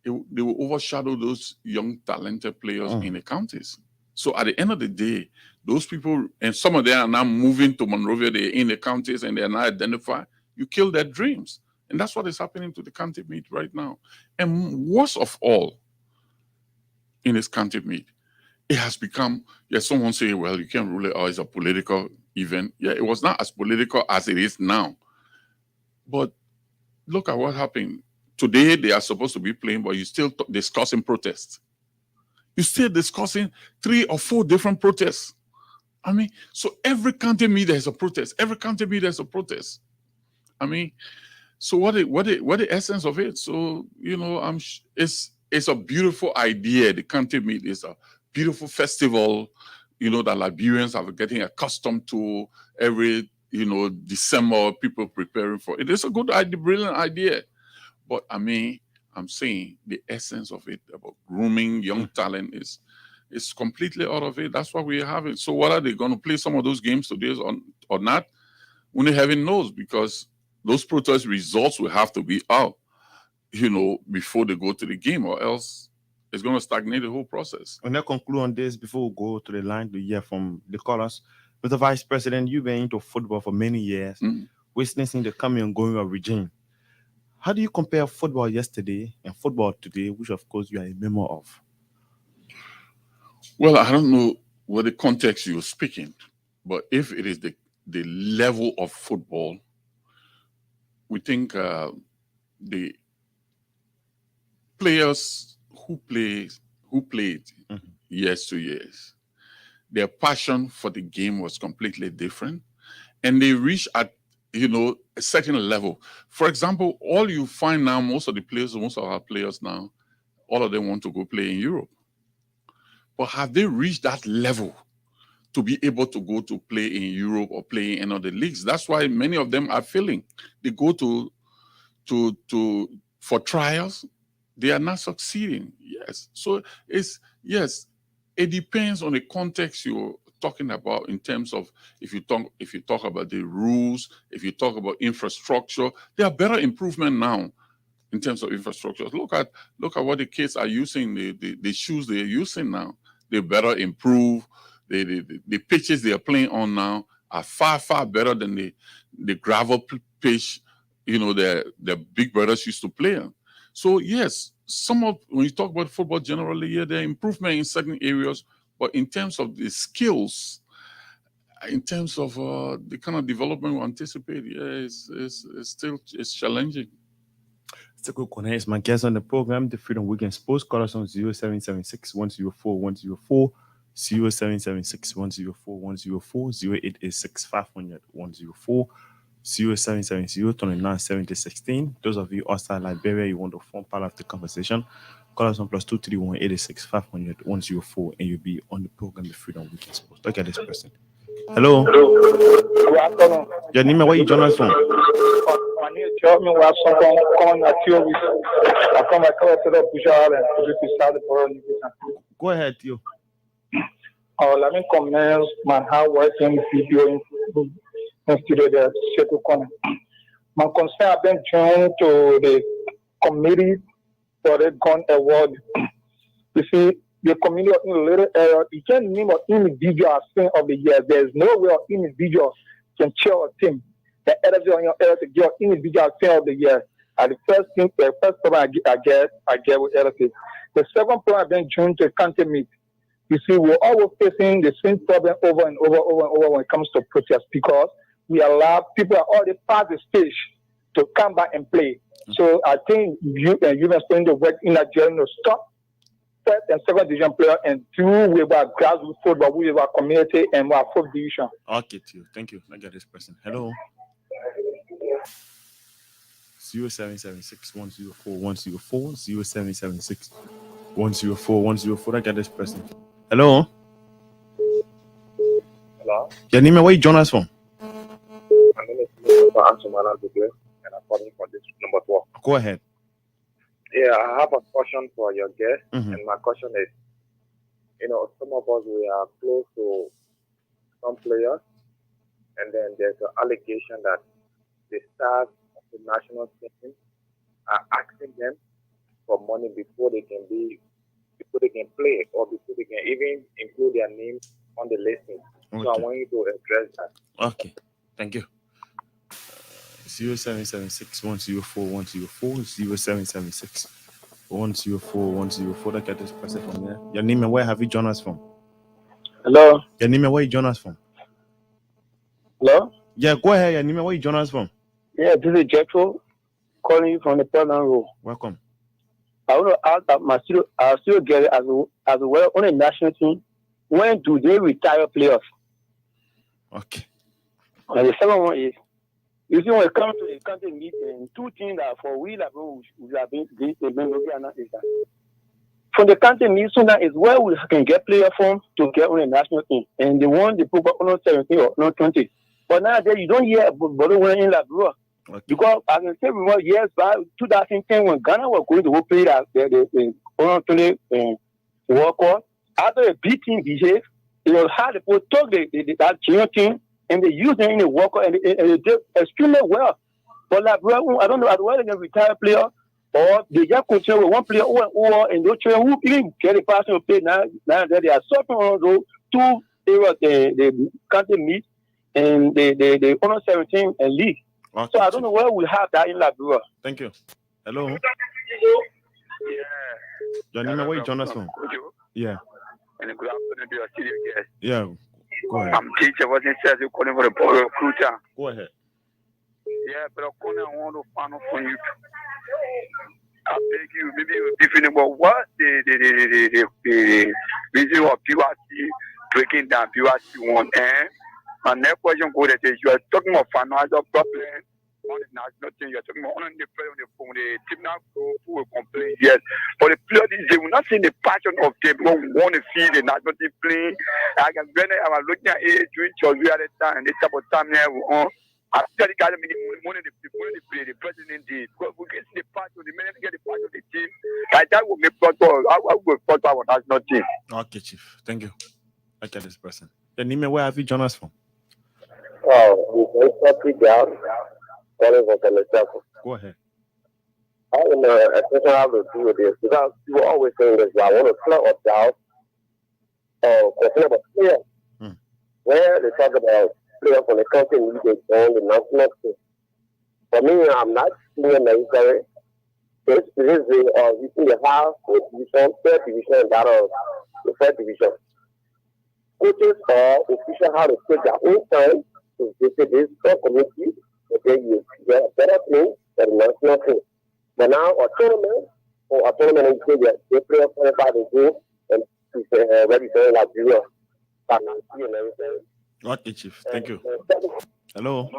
they will overshadow those young talented players in the counties. So at the end of the day, those people, and some of them are now moving to Monrovia, they're in the counties and they're not identified, you kill their dreams. And that's what is happening to the county meet right now. And worst of all, in this county meet, it has become, someone say, well, you can't rule it out as a political event. Yeah, it was not as political as it is now. But look at what happened. Today, they are supposed to be playing, but you're still discussing protests. You're still discussing 3 or 4 different protests. I mean, so every county meet there's a protest. Every county meet there's a protest. I mean, so what the essence of it? So, it's a beautiful idea. The county meet is a beautiful festival, that Liberians are getting accustomed to every, December, people preparing for it. It's a good idea, brilliant idea. But I mean, I'm saying the essence of it about grooming young talent is completely out of it. That's why we have it. So what are they going to play some of those games today or not? Only heaven knows, because those protest results will have to be out, before they go to the game, or else it's going to stagnate the whole process. And I conclude on this before we go to the line to hear from the callers. Mr. Vice President, you've been into football for many years, witnessing the coming and going of regime. How do you compare football yesterday and football today, which of course you are a member of? Well, I don't know what the context you're speaking, but if it is the level of football, we think the players who played years to years, their passion for the game was completely different, and they reached at a certain level. For example, all you find now, most of our players now, all of them want to go play in Europe. But have they reached that level to be able to go to play in Europe or play in other leagues. That's why many of them are failing. They go to for trials, they are not succeeding. Yes. So it depends on the context you're talking about in terms of if you talk about the rules, if you talk about infrastructure, there are better improvement now in terms of infrastructure. Look at what the kids are using, the shoes they're using now. They better improve. The pitches they are playing on now are far better than the gravel pitch, the big brothers used to play on. So yes, when you talk about football generally, there are improvement in certain areas, but in terms of the skills, in terms of the kind of development we anticipate, it's still challenging. Sekou Konneh is my guest on the program, The Freedom Weekend Sports. Call us on 0776 104 104, 0776 104 104, 0886 500 104, 0770 29 70 16. Those of you outside Liberia, you want to form part of the conversation, call us on +231 86 500 104, and you'll be on the program, The Freedom Weekend Sports. Look at this person. Hello. Good afternoon. Your name, where you join us from? My name is Jeremy Watson from Theories. I come across to the Bushal and to start the world. Go ahead, you. Let me commence my hard working video in studio there, Sekou Konneh. My concern have been joined to the committee for the gun award. You see, the committee in a little area, you can't name an individual as fan of the year. There's no way an individual can cheer a team. The LFA on your area to get an individual fan of the year. And the first problem I get with LFA. The second problem I've been joined to county meet. You see, we're always facing the same problem over and over when it comes to protest, because we allow people already past the stage to come back and play. So I think you must put in the work in Nigeria to stop first and second division player and do with our grassroots football, with our community and our fourth division. Okay, thank you. I get this person. Hello. 0776 104 104, 0776 104 104. I get this person. Hello. Hello. Your name and where you join us from? My name is Mr. Ansumana Dugbe, and I'm calling for this number 12. Go ahead. Yeah, I have a question for your guest, Mm-hmm. and my question is, some of us, we are close to some players, and then there's an allegation that the staff of the national team are asking them for money before they can play, or before they can even include their name on the listing. Okay. So I want you to address that. Okay, thank you. 0776 104 104, 0776 104 104. Look at this person from here. Your name and where have you joined us from? Hello. Your name and where you join us from? Hello. Yeah, go ahead. Your name and where you join us from? Yeah, this is Jethro calling you from the Portland Road. Welcome. I want to ask that my still get it as well on a national team. When do they retire players? Okay. And the second one is, you see, when it comes to the country meeting, two things that for we have been is that from the country meeting, so that is where we can get players from to get on a national team, and the one they put on 17 or not 20. But nowadays you don't hear about one in Labrador. Okay. Because I can say years back, 2010, when Ghana was going to play the 20 World Cup, after a big team behave, it was hard to talk that junior team, and they use them in the World Cup, and they did extremely well. But Labrador, I don't know whether they retire player or they just continue with one player over and those children who even get a person to play now that they are suffering on those two areas, the country meet and the under 17 and league. Okay. So I don't know where we have that in Labrador. Thank you. Hello. Yeah. Your name and where you join us from? Yeah. And good afternoon to your studio guest. Yeah. Go ahead. I'm teacher, wasn't Sekou Konneh for the Polo Recruiter. Go ahead. Yeah, but I want to find out from you. I beg you, maybe you're different about what the reason of PYC breaking down PYC one. And my next question goes that you are talking about financial problem on the national team. You're talking about on the player on the team now who will complain. Yes, but the players they will not see the passion of them. We want to see the national team playing. I was looking at it during Chelsea at the time, and this type of time now on. I tell the guys that money they play, the president did. Because we get the passion, the minute get the passion of the team. Like that will make football. I will football on national team. Okay, Chief. Thank you. Okay, this person. Nime, where have you joined us from? Oh, it's down. Go ahead. I don't know, especially how to do with this because people always saying this. I want to clear up doubt question about players. Where they talk about players from the country and they join the national team. For me, I'm not clear necessary. It's within the house, the division, third division, and that of the third division. Coaches or officials have to take their own time to visit this community, but then you get a better thing than the national team. But now a tournament is they play up 25 and go and represent Nigeria. Okay, Chief. Thank you. Hello.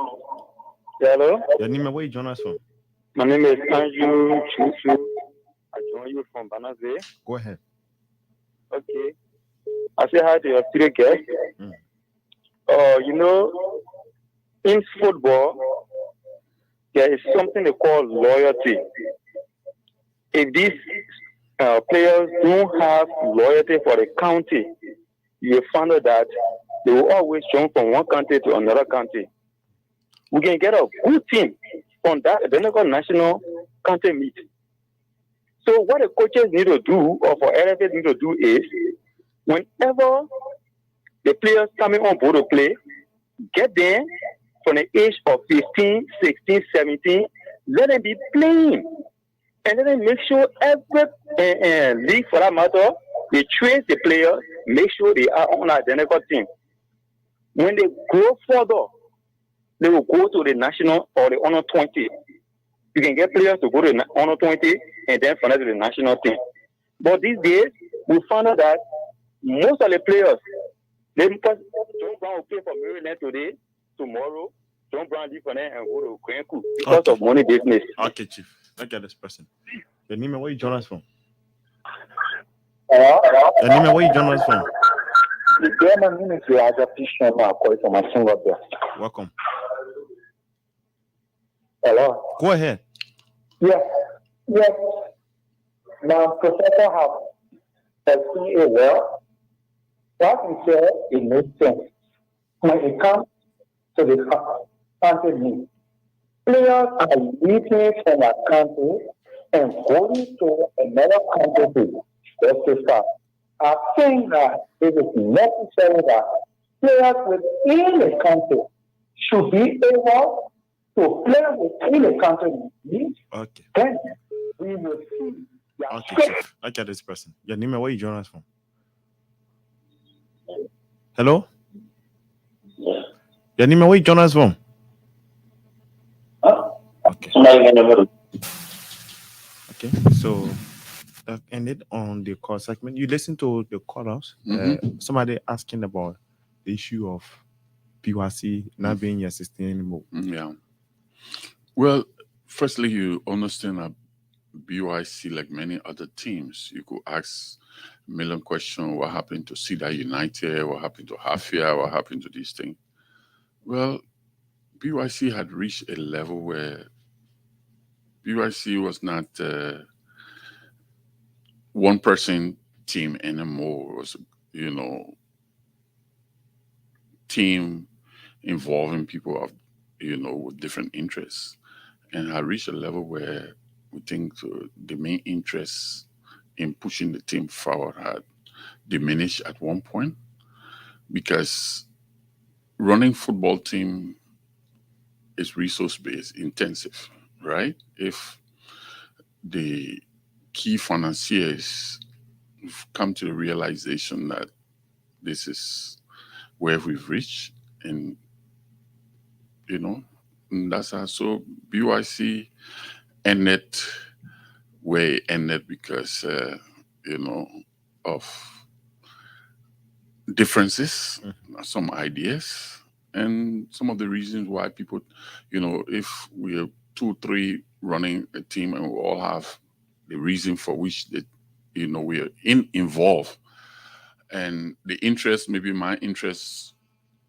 Hello. Your name, where you join us from? My name is Andrew Chusu. I join you from Banaze. Go ahead. Okay. I say hi to your studio guest. You know, in football, there is something they call loyalty. If these players don't have loyalty for the country, you find out that they will always jump from one country to another country. We can get a good team from that identical national country meet. So what the coaches need to do, or for LFA need to do, is whenever the players coming on board to play, get them from the age of 15, 16, 17, let them be playing. And then make sure every league for that matter, they train the players, make sure they are on an identical team. When they go further, they will go to the national or the under 20. You can get players to go to the under 20 and then finally to the national team. But these days, we found out that most of the players, they because John Brown will play for Weelend today, tomorrow, John Brown leave for them and go to Kwenku because of money business. Okay, Chief. Look at this person. Your name, where you join us from? Hello? Your name, where you join us from? My name is Raja Pishna. I'm calling from my single there. Welcome. Hello? Go ahead. Yes. Now, Professor have explained it well. What he said, it makes sense. When it comes to the country need, players are leaving from a country and going to another country to justify. I think that it is necessary that players within the country should be able to play within the country. Okay. Then we will see. Okay, Chief. Look at this person. Your name, where you join us from? Hello? Your name, where you join us from? Okay. Okay, so that ended on the call segment. You listen to the call-outs. Somebody asking about the issue of PYC not being your system anymore. Yeah. Well, firstly, you understand that BYC, like many other teams, you could ask a million questions. What happened to Cedar United? What happened to Hafia? What happened to these things? Well, BYC had reached a level where BYC was not one person team anymore. It was, team involving people of, with different interests, and had reached a level where we think the main interest in pushing the team forward had diminished at one point, because running football team is resource-based, intensive, right? If the key financiers come to the realization that this is where we've reached, and that's how. So BYC ended where it ended because of differences, some ideas, And some of the reasons why people, if we are 2-3 running a team and we all have the reason for which we are involved, and the interest, maybe my interest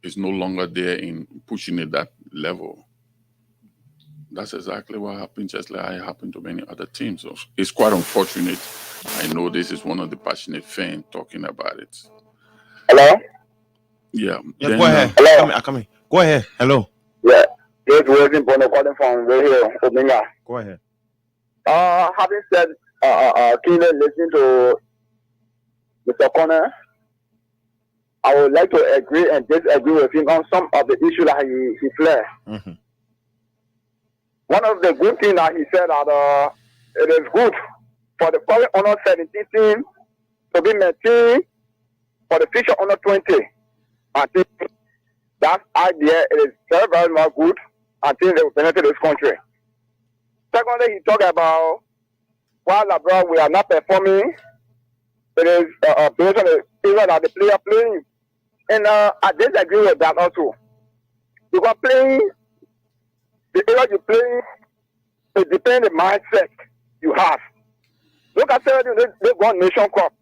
is no longer there in pushing it that level. That's exactly what happened, just like it happened to many other teams. So it's quite unfortunate. I know this is one of the passionate fans talking about it. Hello? Yeah. Yeah, then, go ahead. Hello? Come in. Go ahead. Hello. Yeah. This is Weelend calling from Radio Omega. Go ahead. Having said, keenly listening to Mr. Konneh, I would like to agree and disagree with him on some of the issues that he flared. Mm-hmm. One of the good things that he said that it is good for the current under 17 team to be maintained for the future under 20. I think that idea is very, very much good. I think they will benefit this country. Secondly, he talked about while abroad we are not performing, it is based on the area that the player playing. And I disagree with that also. Because playing, the area you play, it depends on the mindset you have. Look at Seldon, they won Nation Cup.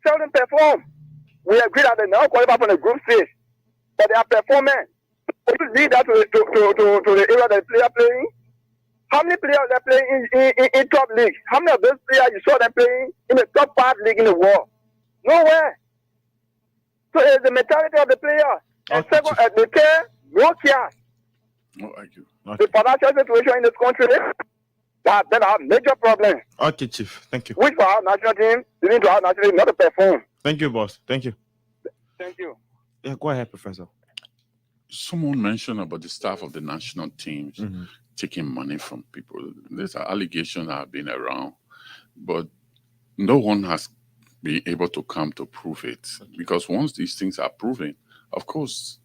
Seldon perform. We agree that they now qualify for the group stage, but they are performing. If you lead that to the area that the player playing, how many players are playing in top league? How many of those players you saw them playing in the top 5 league in the world? Nowhere. So it's the mentality of the player. And second, they care, no care. No argue. The financial situation in this country, that are major problems. Okay, Chief. Thank you. Which for our national team, we need to our national team not to perform. Thank you, boss. Thank you. Thank you. Yeah, go ahead, Professor. Someone mentioned about the staff of the national teams taking money from people. There's an allegation that have been around, but no one has been able to come to prove it. Because once these things are proven, of course,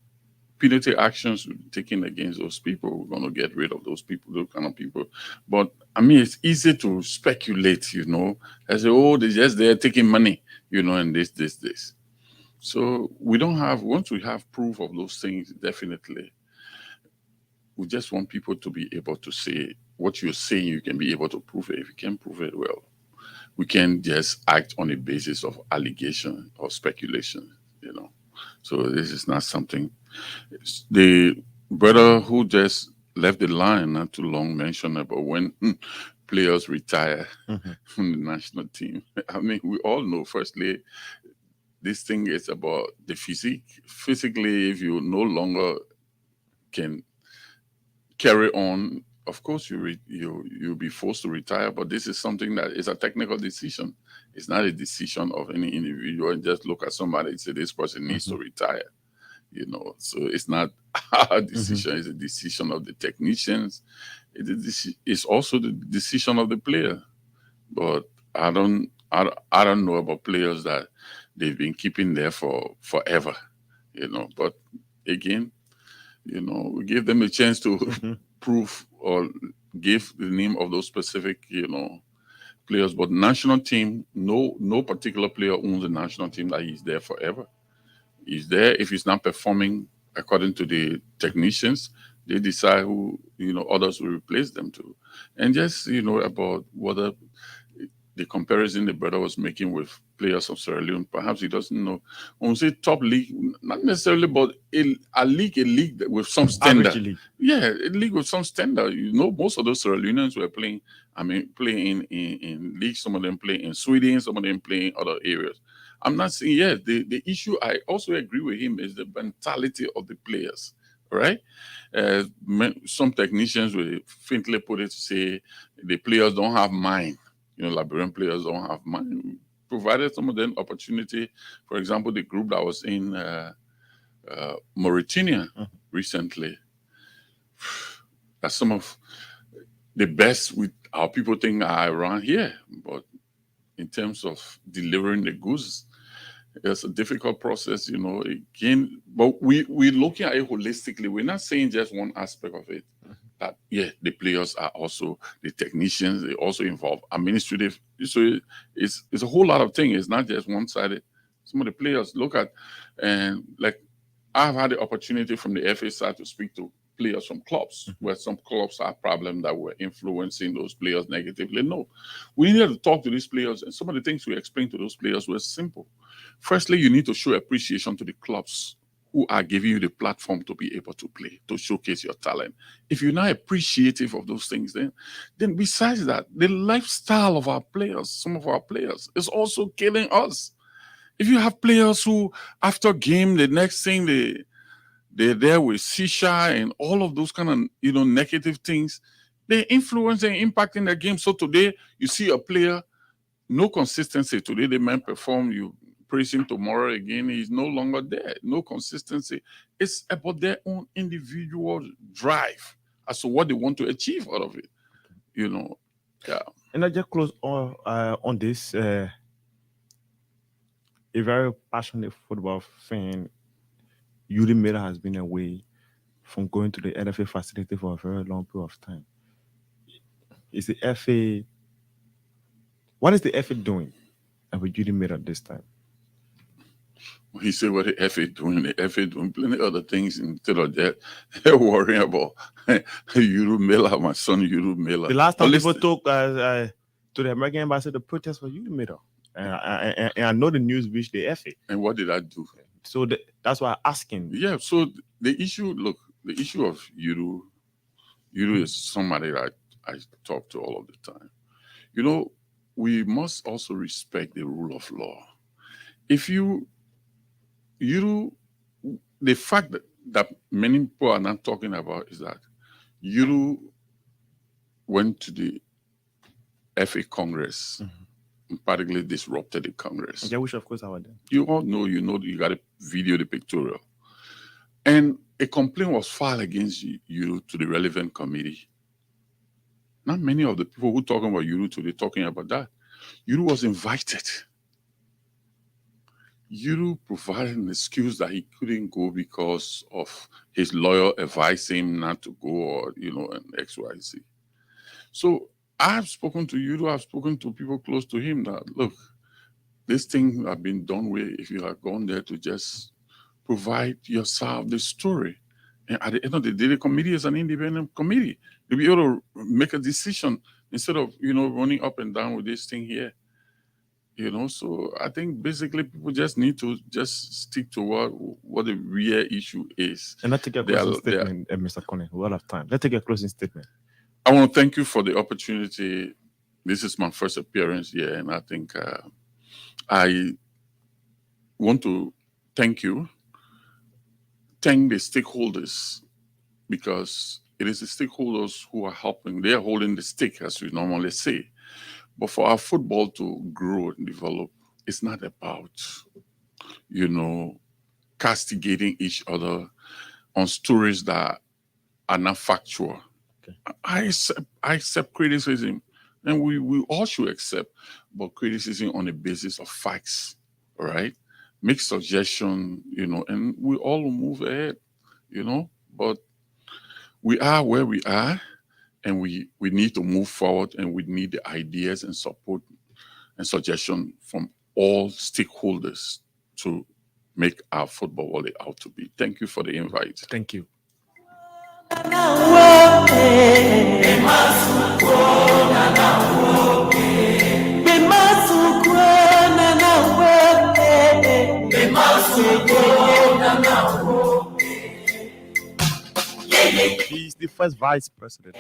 penalty actions will be taken against those people. We're going to get rid of those people, those kind of people. But I mean, it's easy to speculate, I say, oh, they're just there taking money, and this. So we don't have, once we have proof of those things, definitely, we just want people to be able to say what you're saying, you can be able to prove it. If you can't prove it, well, we can just act on the basis of allegation or speculation, So this is not something. The brother who just left the line not too long mentioned about when players retire from the national team. I mean, we all know, firstly, this thing is about the physique. Physically, if you no longer can carry on, of course you'll be forced to retire. But this is something that is a technical decision. It's not a decision of any individual. And just look at somebody and say this person needs to retire. So it's not our decision. It's a decision of the technicians. It's also the decision of the player. But I don't know about players that they've been keeping there for forever, But again, we give them a chance to prove or give the name of those specific, players. But national team, no particular player owns a national team that he's there forever. He's there. If he's not performing according to the technicians, they decide who, others will replace them to. And just, about whether the comparison the brother was making with players of Sierra Leone, perhaps he doesn't know. When we say top league, not necessarily, but a league with some standard. Yeah, a league with some standard. Most of those Sierra Leoneans were playing, playing in leagues. Some of them play in Sweden, some of them play in other areas. I'm not saying, the issue, I also agree with him, is the mentality of the players, right? Some technicians will faintly put it to say the players don't have mind. Liberian players don't have mind. Provided some of them opportunity. For example, the group that was in Mauritania recently, that's some of the best our people think are around here. But in terms of delivering the goods, it's a difficult process, again. But we're looking at it holistically. We're not saying just one aspect of it. That, the players are also the technicians. They also involve administrative. So it's a whole lot of things. It's not just one-sided. Some of the players look at, and like I've had the opportunity from the FA side to speak to players from clubs, where some clubs have problems that were influencing those players negatively. No, we needed to talk to these players, and some of the things we explained to those players were simple. Firstly, you need to show appreciation to the clubs who are giving you the platform to be able to play, to showcase your talent. If you're not appreciative of those things, then besides that, the lifestyle of our players, some of our players, is also killing us. If you have players who, after game, the next thing they're there with shisha and all of those kind of negative things, they influence and impacting the game. So today you see a player, no consistency. Today the man perform, you praise him tomorrow again, he's no longer there. No consistency. It's about their own individual drive as to what they want to achieve out of it. Yeah. And I just close on this. A very passionate football fan, Yuri Miller, has been away from going to the LFA facility for a very long period of time. Is the FA? What is the FA doing with Yuri Miller this time? He said what the FA doing. The FA doing plenty of other things instead of that. They're worrying about Yuri Miller, my son Yuri Miller. The last time people talk to the American embassy to protest for Yuri Miller. And I know the news reached the FA. And what did I do? So that's why I'm asking. Yeah, so the issue of Yuru is somebody that I talk to all of the time. We must also respect the rule of law. If the fact that many people are not talking about is that Yuru went to the FA Congress, particularly disrupted the Congress. Yeah, which of course I would. You all know, you got to video the pictorial. And a complaint was filed against you to the relevant committee. Not many of the people who talking about Yuru today talking about that. Yuru was invited. Yuru provided an excuse that he couldn't go because of his lawyer advising him not to go, or and X, Y, Z. So I've spoken to Yuru, I've spoken to people close to him that, look, this thing have been done with. If you had gone there to just provide yourself the story, and at the end of the day, the committee is an independent committee. You'll be able to make a decision instead of running up and down with this thing here. So I think basically people just need to just stick to what the real issue is. And let's take a closing statement, Mr. Konneh. We're out of time. Let's take a closing statement. I want to thank you for the opportunity. This is my first appearance here, and I think I want to thank you. Thank the stakeholders, because it is the stakeholders who are helping. They are holding the stick, as we normally say. But for our football to grow and develop, it's not about, castigating each other on stories that are not factual. Okay. I accept criticism, and we all should accept, but criticism on the basis of facts, all right? Make suggestion, and we all will move ahead, but we are where we are, and we need to move forward, and we need the ideas and support and suggestion from all stakeholders to make our football what it ought to be. Thank you for the invite. Thank you. He's the first vice president.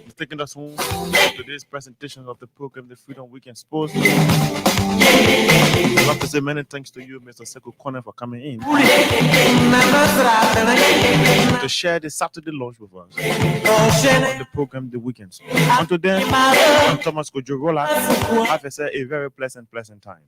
He's taking us home to today's presentation of the program, The Freedom Weekend Sports. I'd love to say many thanks to you, Mr. Sekou Konneh, for coming in to share the Saturday lunch with us on the program, The Weekend Sports. Until then, I'm Thomas Kojo Rolla. Have a very pleasant time.